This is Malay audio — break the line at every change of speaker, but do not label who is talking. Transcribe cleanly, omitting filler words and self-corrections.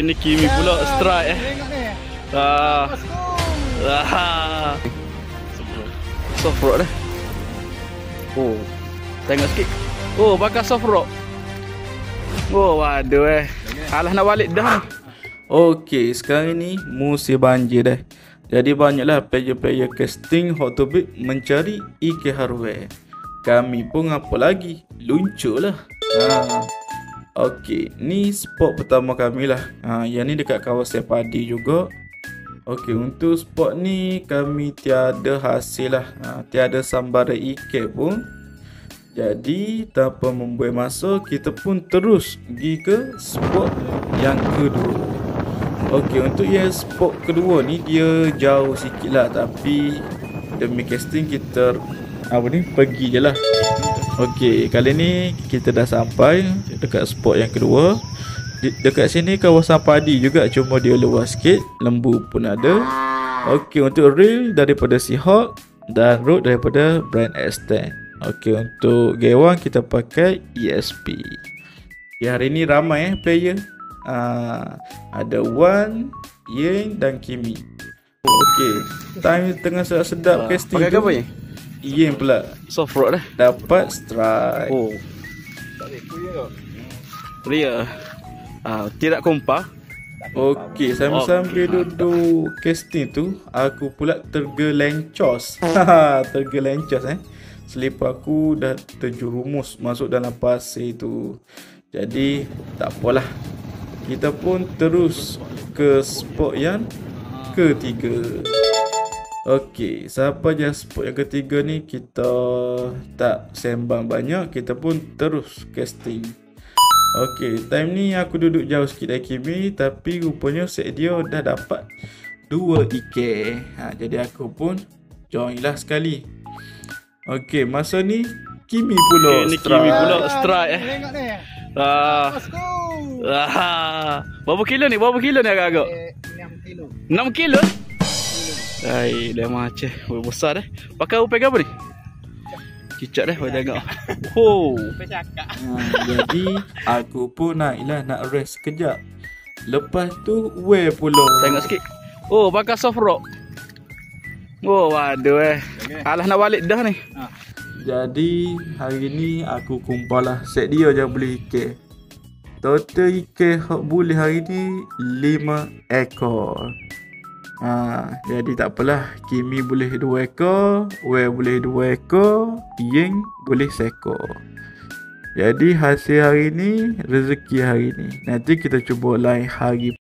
Ini Kimi pula strike
Tengok ni.
Ah.
Let's go.
Ah. Soft rock dah. Oh. Tengok sikit. Oh, bakar soft rock. Oh, waduh Alah nak balik dah ni. Okey, sekarang ni musim banjir dah. Jadi banyaklah player-player casting Hot Topic mencari IK hardware. Kami pun apa lagi? Luncurlah. Okey, ni spot pertama kami lah. Yang ni dekat kawasan padi juga. Okey, untuk spot ni kami tiada hasil lah. Tiada sambaran ikan pun. Jadi tanpa membuang masa, kita pun terus pergi ke spot yang kedua. Okey, untuk yang spot kedua ni dia jauh sikit lah, tapi demi casting kita pergi je lah. Okey, kali ni kita dah sampai dekat spot yang kedua. Dekat sini kawasan padi juga, cuma dia luas sikit, lembu pun ada. Okey, untuk reel daripada Seahawk dan rod daripada brand X10. Okey, untuk gewang kita pakai ESP. Ya, hari ni ramai player. Ada Wan, Yen dan Kimi. Okey, time tengah sedap casting.
Pakai apa ni?
Yen pula
Soft rock dah.
dapat strike.
Oh.
Ria. Tidak kompa. Okey, sambil duduk casting tu, aku pula tergelencos. Tergelencos Selipar aku dah terjerumus masuk dalam pasir tu. Jadi tak apalah. Kita pun terus ke spot yang ketiga. Okey, sampai je spot yang ketiga ni kita tak sembang banyak, kita pun terus casting. Okey, time ni aku duduk jauh sikit dari Kimi, tapi rupanya set dia dah dapat 2 ikan. Jadi aku pun join lah sekali. Okey, masa ni Kimi pula
Ni
strike.
Kimi pula strike
Tengok ni. Let's go.
Berapa kilo ni? Agak-agak
6 kilo.
6 kilo? Hai, dah macam besar dah. Pakai upek apa ni? Cicak dah pada tengok. Oh. Jadi aku pun nak rest sekejap. Lepas tu wear pula. Tengok sikit. Oh, pakai soft rock. Oh, waduh Alah nak balik dah ni. Jadi hari ni aku kumpul lah set dia je boleh ikan. Total ikan hak boleh hari ni 5 ekor. Jadi tak apalah, Kimi boleh 2 ekor, Wei boleh 2 ekor, Ying boleh seekor. Jadi hasil hari ni, rezeki hari ni. Nanti kita cuba lain hari.